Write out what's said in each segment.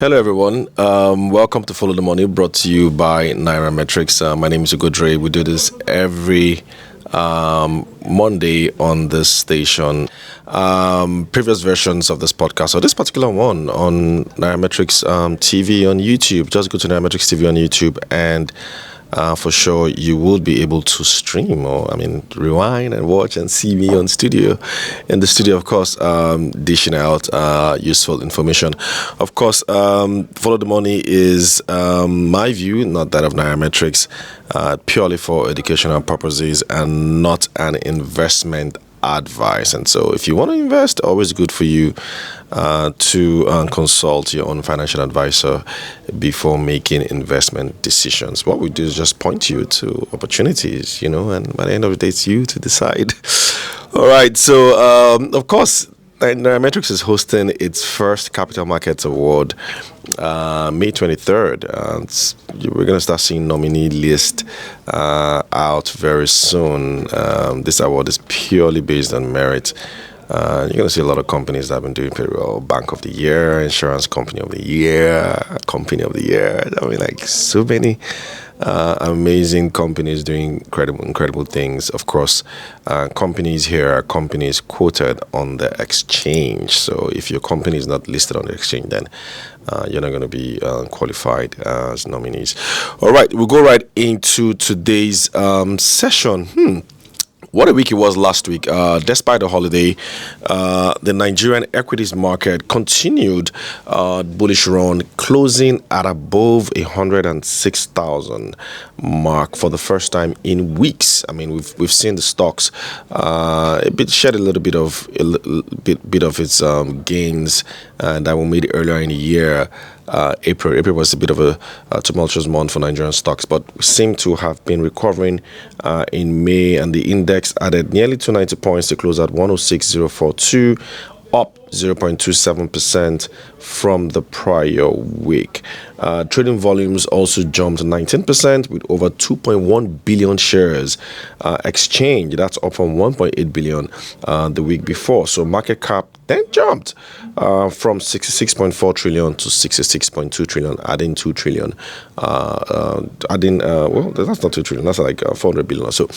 Hello, everyone. Welcome to Follow the Money, brought to you by Nairametrics. My name is Ugodre. We do this every Monday on this station. Previous versions of this podcast, or this particular one on Nairametrics TV on YouTube. Just go to Nairametrics TV on YouTube, and for sure you will be able to stream, or rewind and watch and see me on studio. In the studio, of course, dishing out useful information. Of course, Follow the Money is my view, not that of Nairametrics, purely for educational purposes and not an investment advice. And so if you want to invest, always good for you to consult your own financial advisor before making investment decisions. What we do is just point you to opportunities, and by the end of the day, it's you to decide. All right. So, of course, Nairametrics is hosting its first Capital Markets Award May 23rd. We're going to start seeing nominee list out very soon. This award is purely based on merit. You're going to see a lot of companies that have been doing pretty well. Bank of the Year, Insurance Company of the Year, Company of the Year. So many amazing companies doing incredible things. Of course, companies here are companies quoted on the exchange. So if your company is not listed on the exchange, then you're not going to be qualified as nominees. All right, we'll go right into today's session. What a week it was last week. Despite the holiday, the Nigerian equities market continued bullish run, closing at above 106,000 mark for the first time in weeks. We've seen the stocks shed a little bit of its gains that were made earlier in the year. April was a bit of a tumultuous month for Nigerian stocks, but seem to have been recovering in May, and the index added nearly 290 points to close at 106,042, up 0.27% from the prior week. Trading volumes also jumped 19% with over 2.1 billion shares exchanged. That's up from 1.8 billion the week before. So market cap then jumped from 66.4 trillion to 66.2 trillion, adding 2 trillion. That's not 2 trillion, that's like 400 billion or so.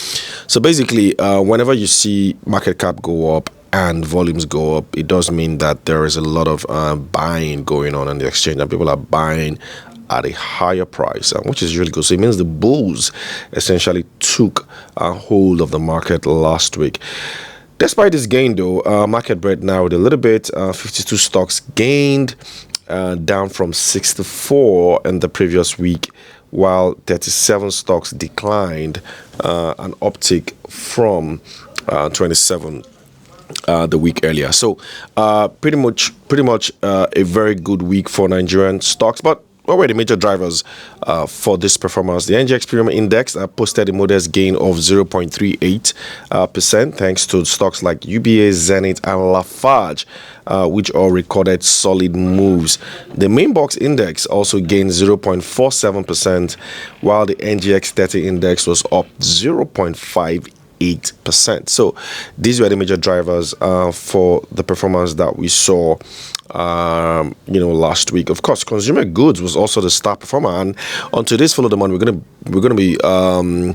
So basically, whenever you see market cap go up and volumes go up, it does mean that there is a lot of buying going on the exchange, and people are buying at a higher price, which is really good. So it means the bulls essentially took a hold of the market last week. Despite this gain, though, market breadth narrowed a little bit. 52 stocks gained, down from 64 in the previous week, while 37 stocks declined, an uptick from 27 the week earlier. So pretty much a very good week for Nigerian stocks. But what were the major drivers for this performance? The NGX Premium Index posted a modest gain of 0.38%, thanks to stocks like UBA, Zenith, and Lafarge, which all recorded solid moves. The Main Box Index also gained 0.47%, while the NGX 30 Index was up 0.58%. So these were the major drivers for the performance that we saw last week. Of course, consumer goods was also the star performer, and on today's Follow the Money, we're gonna be having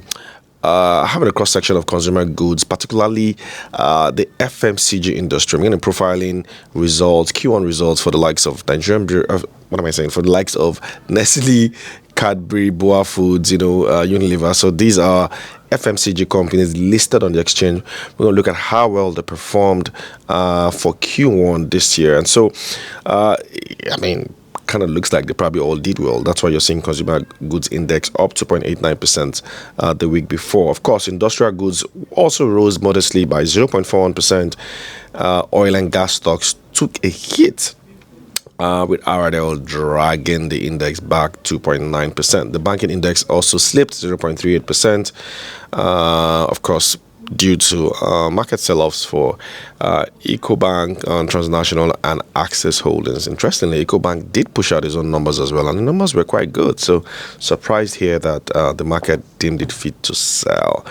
a cross section of consumer goods, particularly the FMCG industry. I'm going to profiling results, Q1 results for the likes of Nigerian. For the likes of Nestle, Cadbury, Boa Foods, Unilever. So these are FMCG companies listed on the exchange. We're going to look at how well they performed for Q1 this year. And so, kind of looks like they probably all did well. That's why you're seeing consumer goods index up 2.89% the week before. Of course, industrial goods also rose modestly by 0.41%. Oil and gas stocks took a hit, with RDL dragging the index back 2.9%. The banking index also slipped 0.38%. Of course, due to market sell-offs for Ecobank, Transnational, and Access Holdings. Interestingly, Ecobank did push out his own numbers as well, and the numbers were quite good. So, surprised here that the market deemed it fit to sell.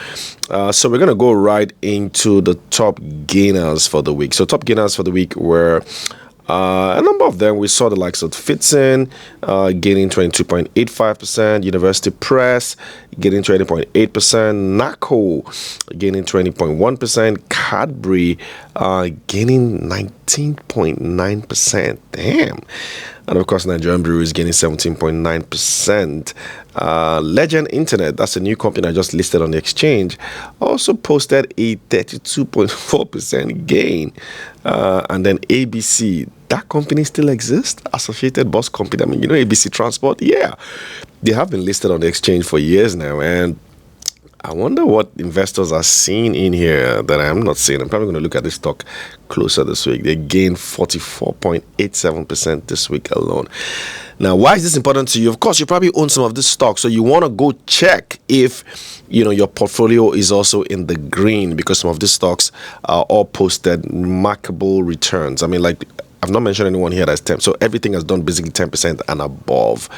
So, we're going to go right into the top gainers for the week. So, top gainers for the week were A number of them, we saw the likes of Fitzen gaining 22.85%, University Press gaining 20.8%, NACO gaining 20.1%, Cadbury gaining 19.9%. Damn. And of course, Nigerian Breweries gaining 17.9%. Legend Internet, that's a new company I just listed on the exchange, also posted a 32.4% gain. And then ABC, that company still exists? Associated Bus Company. I mean, ABC Transport? Yeah. They have been listed on the exchange for years now. And I wonder what investors are seeing in here that I'm not seeing. I'm probably going to look at this stock closer this week. They gained 44.87% this week alone. Now, why is this important to you? Of course, you probably own some of this stock, so you want to go check if your portfolio is also in the green, because some of these stocks are all posted remarkable returns. I mean, like, I've not mentioned anyone here that's 10. So everything has done basically 10% and above.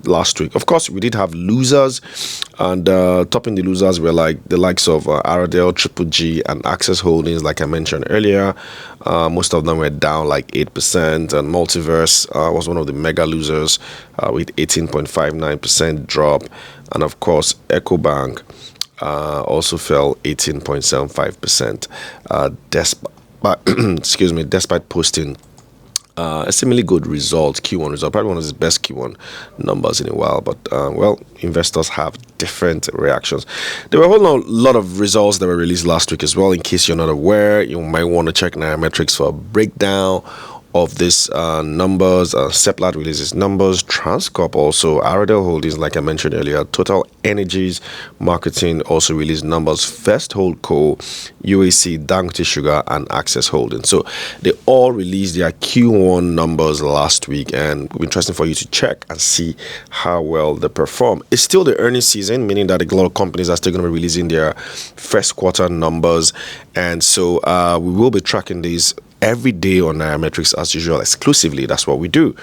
Last week, of course, we did have losers, and topping the losers were like the likes of Aradel, Triple G, and Access Holdings, like I mentioned earlier. Most of them were down like 8%, and Multiverse was one of the mega losers with 18.59% drop, and of course, EcoBank also fell 18.75%, despite posting a similarly good result, Q1 result, probably one of the best Q1 numbers in a while. But, investors have different reactions. There were a whole lot of results that were released last week as well. In case you're not aware, you might want to check Nairametrics for a breakdown of this numbers. Seplat releases numbers, Transcorp also, Aradel Holdings, like I mentioned earlier, Total Energies Marketing also released numbers, First Holdco, UAC, Dangote Sugar, and Access Holdings. So they all released their Q1 numbers last week, and it'll be interesting for you to check and see how well they perform. It's still the earnings season, meaning that a lot of companies are still going to be releasing their first quarter numbers, and so we will be tracking these every day on Nairametrics as usual, exclusively. That's what we do.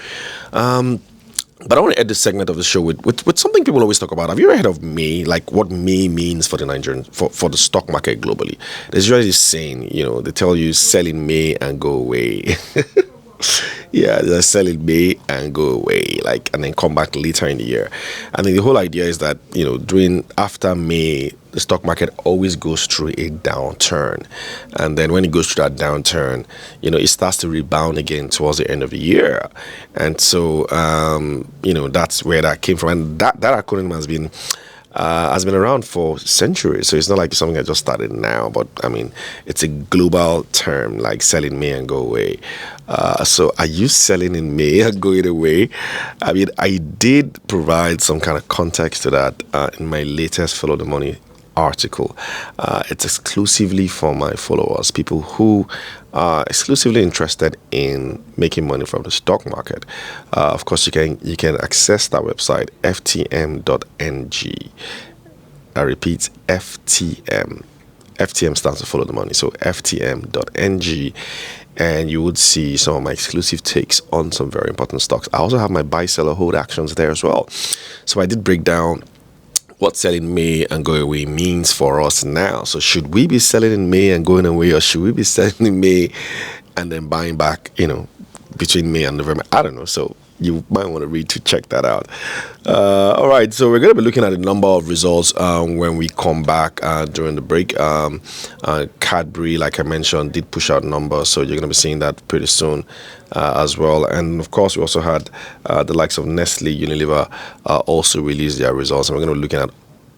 But I want to end this segment of the show with something people always talk about. Have you ever heard of May? Like what May means for the Nigerian, for the stock market globally? There's usually this saying, they tell you sell in May and go away. Yeah, they sell in May and go away, and then come back later in the year. I think the whole idea is that, after May, the stock market always goes through a downturn. And then when it goes through that downturn, it starts to rebound again towards the end of the year. And so, that's where that came from. And that acronym has been around for centuries, so it's not like something that just started now, but I mean, it's a global term, like sell in May and go away. So are you selling in May and going away? I mean, I did provide some kind of context to that in my latest Follow the Money article. It's exclusively for my followers, people who are exclusively interested in making money from the stock market. Of course, you can access that website, ftm.ng. I repeat, FTM. FTM stands for Follow the Money, so ftm.ng. And you would see some of my exclusive takes on some very important stocks. I also have my buy, sell, or hold actions there as well. So I did break down what selling May and going away means for us now. So should we be selling in May and going away, or should we be selling in May and then buying back, between May and November? I don't know. So you might want to read to check that out. All right, so we're going to be looking at a number of results when we come back during the break. Cadbury, like I mentioned, did push out numbers, so you're going to be seeing that pretty soon as well. And of course, we also had the likes of Nestle, Unilever also released their results, and we're going to be looking at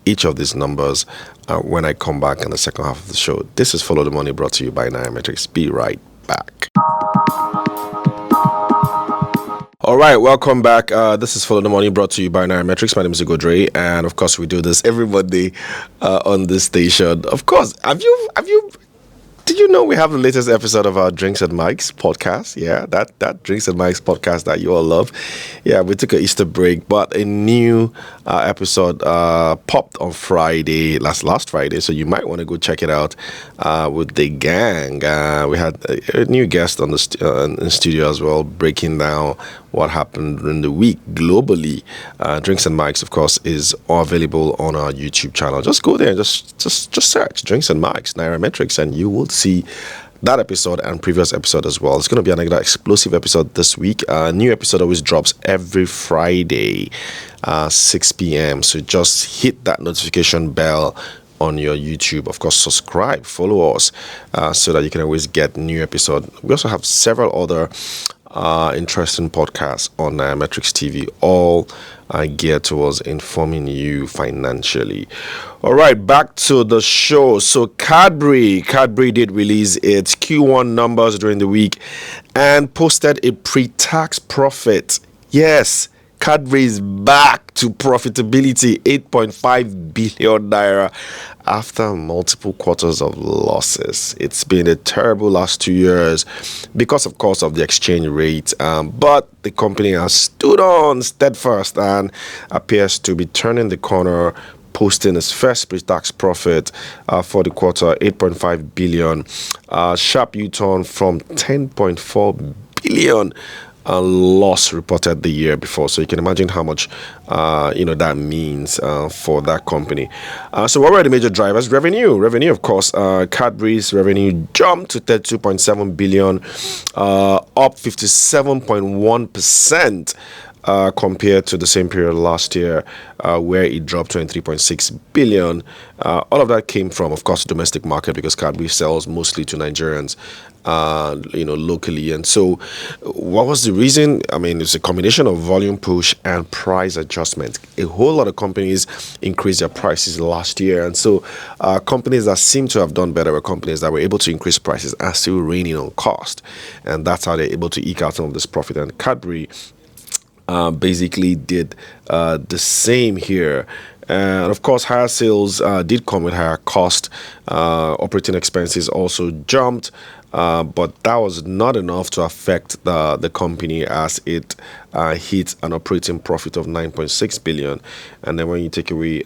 each of these numbers when I come back in the second half of the show. This is Follow the Money, brought to you by Nairametrics. Be right back. All right, welcome back. This is Follow the Money, brought to you by Nairametrics. My name is Godre, and of course, we do this every Monday on this station. Of course, did you know we have the latest episode of our Drinks and Mikes podcast? Yeah, that Drinks and Mikes podcast that you all love. Yeah, we took an Easter break, but a new episode popped on Friday, last Friday, so you might want to go check it out with the gang. We had a new guest on the in studio as well, breaking down what happened in the week globally. Drinks and Mikes, of course, is available on our YouTube channel. Just go there and just search Drinks and Mikes, Nairametrics, and you will see that episode and previous episode as well. It's going to be another explosive episode this week. A new episode always drops every Friday, 6 p.m. So just hit that notification bell on your YouTube. Of course, subscribe, follow us, so that you can always get new episode. We also have several other interesting podcasts on Nairametrics TV, all geared towards informing you financially. All right, back to the show. So Cadbury did release its Q1 numbers during the week and posted a pre-tax profit. Yes, Cadbury is back to profitability, 8.5 billion naira after multiple quarters of losses. It's been a terrible last 2 years because, of course, of the exchange rate. But the company has stood on steadfast and appears to be turning the corner, posting its first pre-tax profit for the quarter, 8.5 billion. Sharp U-turn from 10.4 billion loss reported the year before. So you can imagine how much that means for that company. So what were the major drivers? Revenue, of course. Cadbury's revenue jumped to 32.7 billion, up 57.1%. Compared to the same period last year, where it dropped 23.6 billion. All of that came from, of course, the domestic market, because Cadbury sells mostly to Nigerians, locally. And so what was the reason? I mean, it's a combination of volume push and price adjustment. A whole lot of companies increased their prices last year. And so companies that seem to have done better were companies that were able to increase prices and still reining on cost. And that's how they're able to eke out some of this profit. And Cadbury basically did the same here. And of course, higher sales did come with higher cost. Operating expenses also jumped, but that was not enough to affect the company, as it hit an operating profit of 9.6 billion. And then when you take away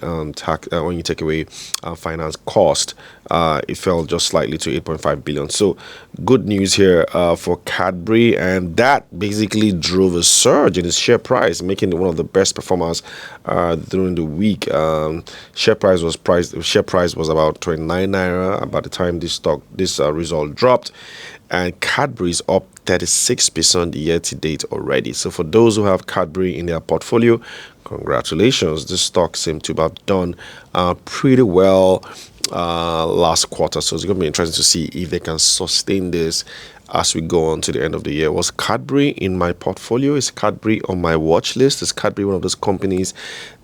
finance cost, it fell just slightly to 8.5 billion. So good news here for Cadbury, and that basically drove a surge in its share price, making it one of the best performers during the week. Share price was about 29 naira by the time this result dropped, and Cadbury's up 36% year to date already. So for those who have Cadbury in their portfolio, congratulations. This stock seemed to have done pretty well last quarter. So it's going to be interesting to see if they can sustain this as we go on to the end of the year. Was Cadbury in my portfolio? Is Cadbury on my watch list? Is Cadbury one of those companies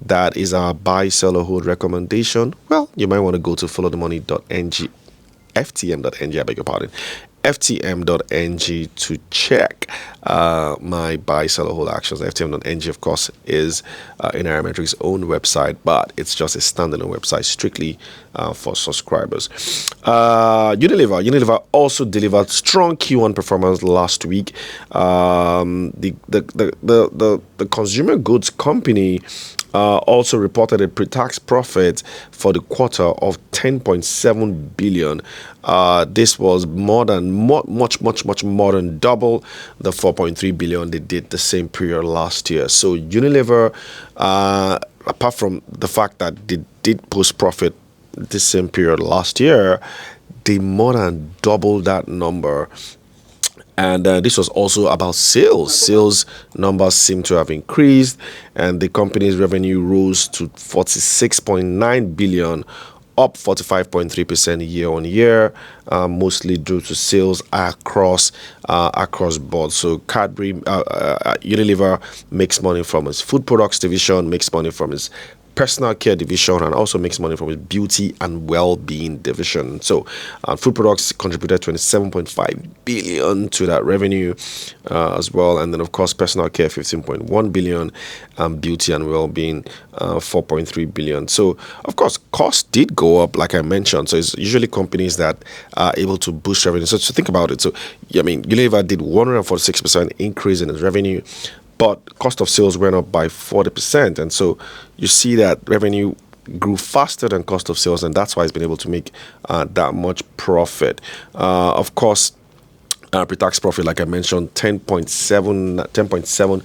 that is our buy, sell, or hold recommendation? Well, you might want to go to followthemoney.ng, ftm.ng, I beg your pardon, ftm.ng to check my buy, sell, or hold actions. ftm.ng, of course, is in Nairametrics' own website, but it's just a standalone website strictly for subscribers. Unilever also delivered strong Q1 performance last week. The consumer goods company also reported a pre-tax profit for the quarter of 10.7 billion. This was much more than double the 4.3 billion they did the same period last year. So Unilever, apart from the fact that they did post profit the same period last year, they more than doubled that number. And this was also about sales. Sales numbers seem to have increased, and the company's revenue rose to 46.9 billion, up 45.3% year on year, mostly due to sales across board. So Cadbury, Unilever makes money from its food products division, makes money from its personal care division, and also makes money from its beauty and well-being division. So food products contributed 27.5 billion to that revenue as well. And then, of course, personal care 15.1 billion, beauty and well-being 4.3 billion. So, of course, costs did go up, like I mentioned. So it's usually companies that are able to boost revenue. So think about it. So, I mean, Unilever did 146% increase in its revenue, but cost of sales went up by 40%. And so you see that revenue grew faster than cost of sales, and that's why it's been able to make that much profit. Of course, pre-tax profit, like I mentioned, 10.7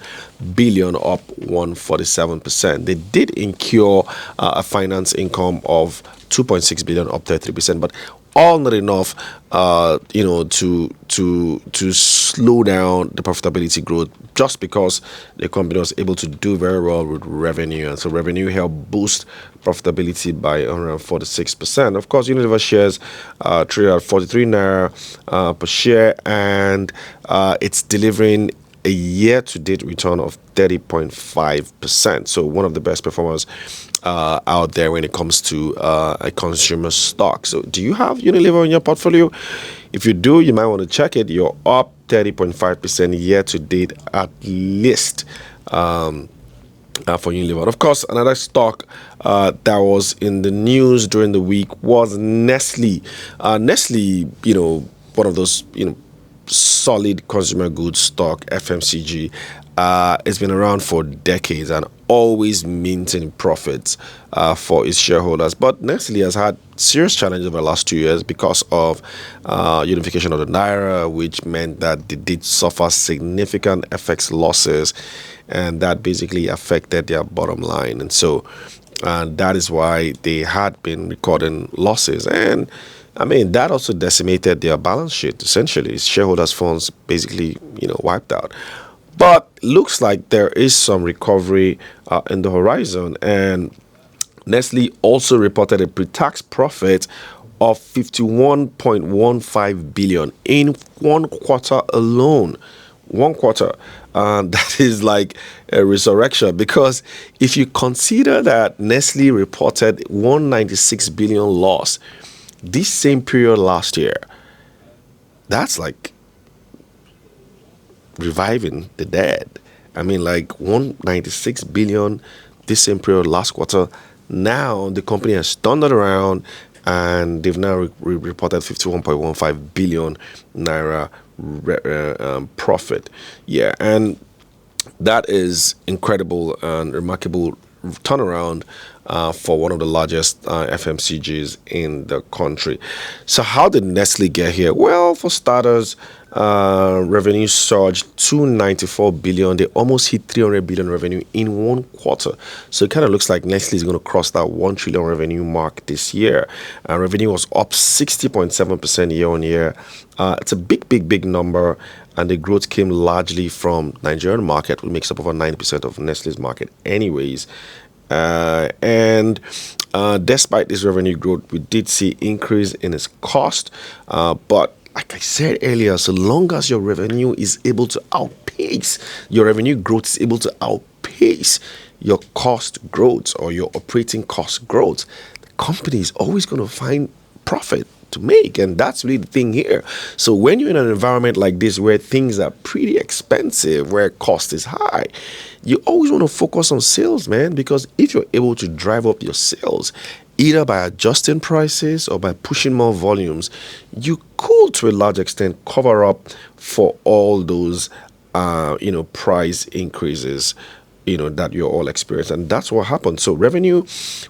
billion, up 147%. They did incur a finance income of 2.6 billion, up 33%. But all not enough, to slow down the profitability growth, just because the company was able to do very well with revenue, and so revenue helped boost profitability by 146%. Of course, Unilever shares trade at 43 naira per share, and it's delivering a year-to-date return of 30.5%. So one of the best performers out there when it comes to a consumer stock. So do you have Unilever in your portfolio? If you do, you might want to check it. You're up 30.5% year-to-date at least. For Unilever. And of course, another stock that was in the news during the week was Nestle. Nestle, one of those, solid consumer goods stock, FMCG. It's been around for decades and always maintaining profits for its shareholders. But Nestle has had serious challenges over the last 2 years because of unification of the Naira, which meant that they did suffer significant FX losses, and that basically affected their bottom line. And so that is why they had been recording losses. And that also decimated their balance sheet, essentially. Shareholders' funds basically, wiped out. But looks like there is some recovery in the horizon. And Nestle also reported a pre-tax profit of 51.15 billion in 1 quarter alone. 1 quarter. That is like a resurrection, because if you consider that Nestle reported 196 billion loss this same period last year, that's like reviving the dead. 196 billion this same period last quarter. Now the company has turned it around, and they've now reported 51.15 billion naira profit. Yeah, and that is incredible and remarkable turnaround for one of the largest FMCGs in the country. So how did Nestle get here? Well, for starters, revenue surged 294 billion. They almost hit 300 billion revenue in 1 quarter. So it kind of looks like Nestle is going to cross that 1 trillion revenue mark this year. Revenue was up 60.7% year on year. It's a big number. And the growth came largely from Nigerian market, which makes up over 90% of Nestle's market anyways. And despite this revenue growth, we did see increase in its cost. But like I said earlier, so long as your revenue is able to outpace, your revenue growth is able to outpace your cost growth or your operating cost growth, the company is always going to find profit to make. And that's really the thing here. So when you're in an environment like this where things are pretty expensive, where cost is high, you always want to focus on sales, man, because if you're able to drive up your sales, either by adjusting prices or by pushing more volumes, you could to a large extent cover up for all those price increases that you're all experiencing. And that's what happened. So revenue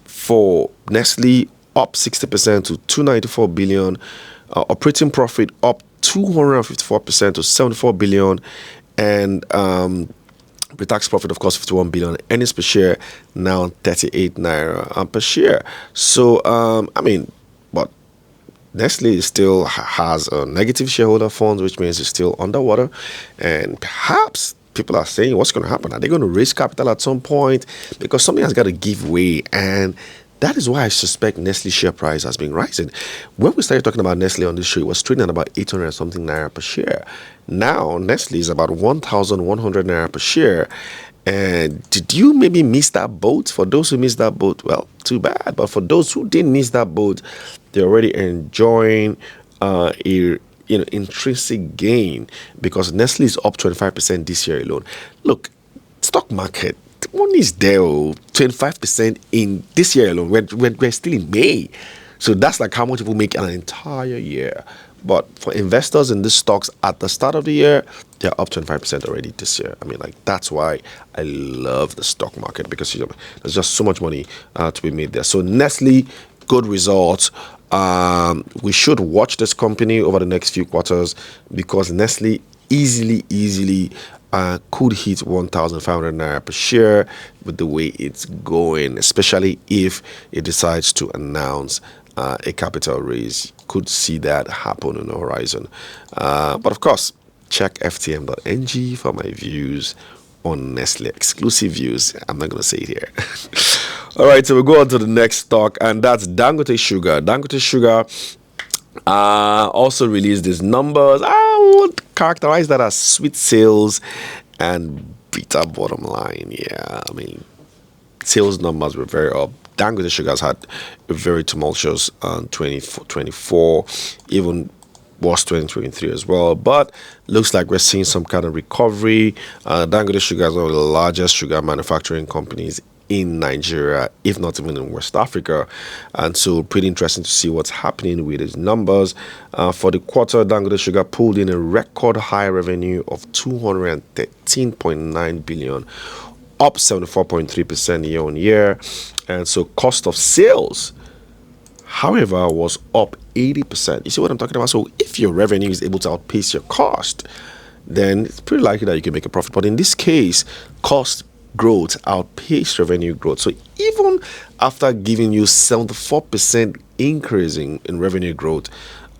for Nestle up 60% to 294 billion, operating profit up 254% to 74 billion, and pre-tax profit, of course, 51 billion. Earnings per share now 38 naira per share. So, but Nestle still has a negative shareholder funds, which means it's still underwater. And perhaps people are saying, what's going to happen? Are they going to raise capital at some point? Because something has got to give way. And that is why I suspect Nestle share price has been rising. When we started talking about Nestle on this show, it was trading at about 800 something naira per share. Now, Nestle is about 1,100 naira per share. And did you maybe miss that boat? For those who missed that boat, well, too bad. But for those who didn't miss that boat, they're already enjoying intrinsic gain, because Nestle is up 25% this year alone. Look, stock market, money is there, 25% in this year alone. We're still in May. So that's like how much people make in an entire year. But for investors in these stocks at the start of the year, they're up 25% already this year. That's why I love the stock market, because there's just so much money to be made there. So Nestle, good results. We should watch this company over the next few quarters, because Nestle easily could hit 1,500 naira per share with the way it's going, especially if it decides to announce a capital raise. Could see that happen on the horizon. But of course, check ftm.ng for my views on Nestle. Exclusive views. I'm not going to say it here. All right, so we'll go on to the next stock, and that's Dangote Sugar. Dangote Sugar also released these numbers. I would characterize that as sweet sales and bitter bottom line. Yeah, I mean, sales numbers were very up. Dangote Sugar has had a very tumultuous 2024, even was 2023 as well, but looks like we're seeing some kind of recovery. Dangote Sugar is one of the largest sugar manufacturing companies in Nigeria, if not even in West Africa, and so pretty interesting to see what's happening with its numbers. For the quarter, Dangote Sugar pulled in a record high revenue of 213.9 billion, up 74.3% year on year, and so cost of sales, however, was up 80%. You see what I'm talking about? So if your revenue is able to outpace your cost, then it's pretty likely that you can make a profit. But in this case, cost growth outpaced revenue growth. So even after giving you 74% increase in revenue growth,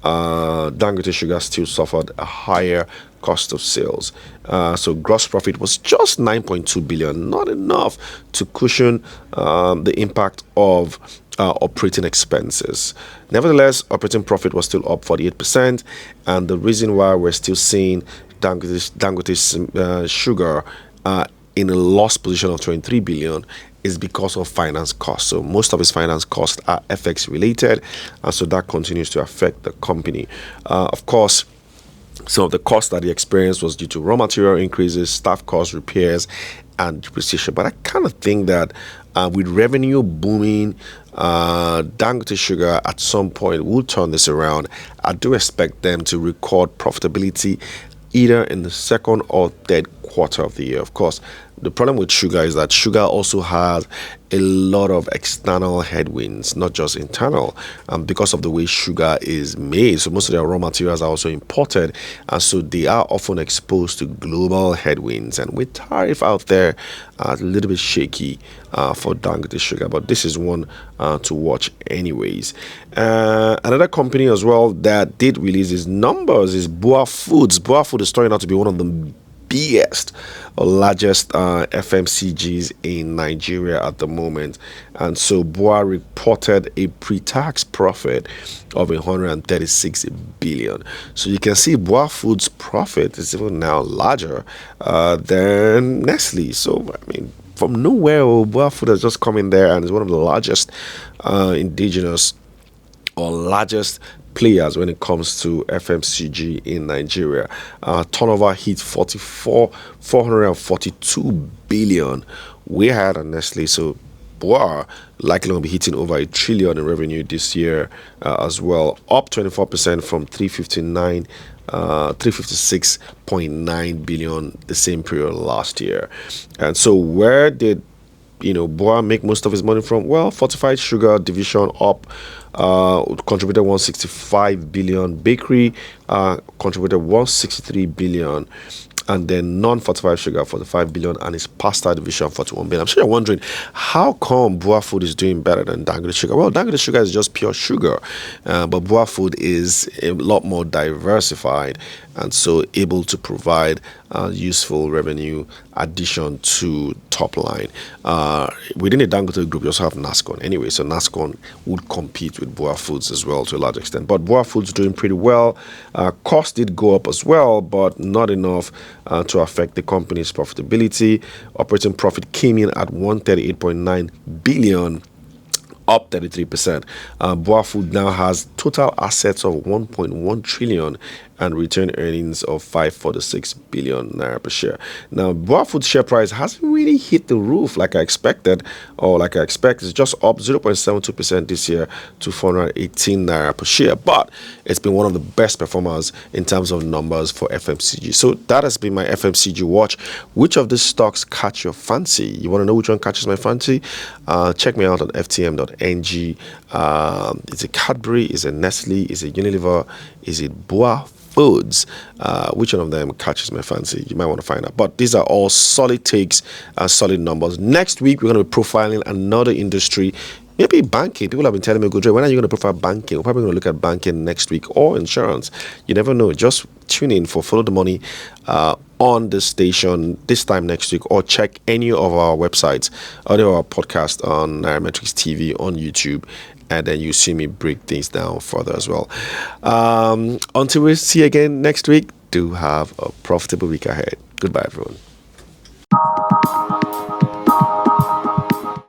Dangote Sugar still suffered a higher cost of sales. So gross profit was just 9.2 billion, not enough to cushion the impact of operating expenses. Nevertheless, operating profit was still up 48%, and the reason why we're still seeing Dangote Sugar in a loss position of 23 billion is because of finance costs. So most of its finance costs are FX related, and so that continues to affect the company. Of course, some of the costs that he experienced was due to raw material increases, staff costs, repairs, and depreciation. But I kind of think that with revenue booming, Dangote Sugar at some point will turn this around. I do expect them to record profitability either in the second or third quarter of the year. Of course, the problem with sugar is that sugar also has a lot of external headwinds, not just internal, because of the way sugar is made. So most of their raw materials are also imported, and so they are often exposed to global headwinds. And with tariff out there, a little bit shaky for Dangote Sugar, but this is one to watch anyways. Another company as well that did release its numbers is Boa Foods. Boa Food is turning out to be one of the biggest or largest FMCGs in Nigeria at the moment, and so Boa reported a pre-tax profit of 136 billion. So you can see Boa Foods' profit is even now larger than Nestle. So I mean, from nowhere, Boa Food has just come in there and is one of the largest indigenous or largest players when it comes to FMCG in Nigeria. Turnover hit 442 billion. We had on Nestle, so Boa likely going to be hitting over 1 trillion in revenue this year as well, up 24% from 356.9 billion the same period last year. And so where did Boa make most of his money from? Well, fortified sugar division up, contributed 165 billion. Bakery contributed 163 billion. And then non-fortified sugar 45 billion, and its pasta division 41 billion. I'm sure you're wondering, how come Boa Food is doing better than Dangote Sugar? Well, Dangote Sugar is just pure sugar, but Boa Food is a lot more diversified and so able to provide useful revenue addition to top line. Within the Dangote group, you also have Nascon anyway, so Nascon would compete with Boa Foods as well to a large extent. But Boa Foods doing pretty well. Cost did go up as well, but not enough to affect the company's profitability. Operating profit came in at 138.9 billion, up 33%. Boa Food now has total assets of 1.1 trillion and return earnings of 546 billion naira per share. Now, Boa Food's share price hasn't really hit the roof like I expected, or like I expect. It's just up 0.72% this year to 418 naira per share, but it's been one of the best performers in terms of numbers for FMCG. So that has been my FMCG watch. Which of these stocks catch your fancy? You want to know which one catches my fancy? Check me out on ftm.ng. Is it Cadbury? Is it Nestle? Is it Unilever? Is it Boa Foods? Which one of them catches my fancy? You might want to find out. But these are all solid takes, solid numbers. Next week, we're going to be profiling another industry Maybe banking. People have been telling me, Goodray, when are you going to prefer banking? We're probably going to look at banking next week or insurance. You never know. Just tune in for Follow the Money on this station this time next week, or check any of our websites, any of our podcasts on Nairametrics TV on YouTube, and then you see me break things down further as well. Until we see you again next week, do have a profitable week ahead. Goodbye, everyone.